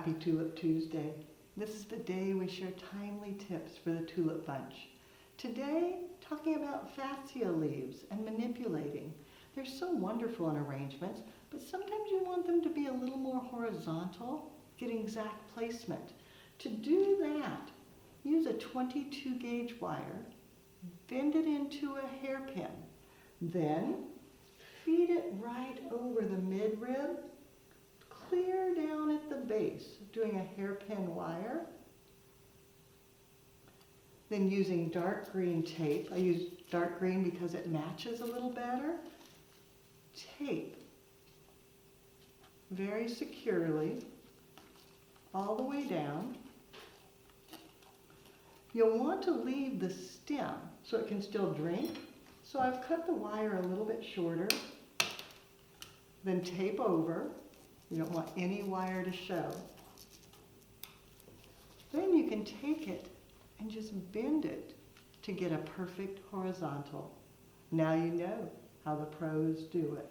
Happy Tulip Tuesday. This is the day we share timely tips for the tulip bunch. Today, talking about Fatsia leaves and manipulating. They're so wonderful in arrangements, but sometimes you want them to be a little more horizontal, get exact placement. To do that, use a 22 gauge wire, bend it into a hairpin, then feed it right over the midrib, clear down at the base, doing a hairpin wire. Then using dark green tape, I use dark green because it matches a little better. Tape very securely all the way down. You'll want to leave the stem so it can still drink. So I've cut the wire a little bit shorter, then tape over. You don't want any wire to show. Then you can take it and just bend it to get a perfect horizontal. Now you know how the pros do it.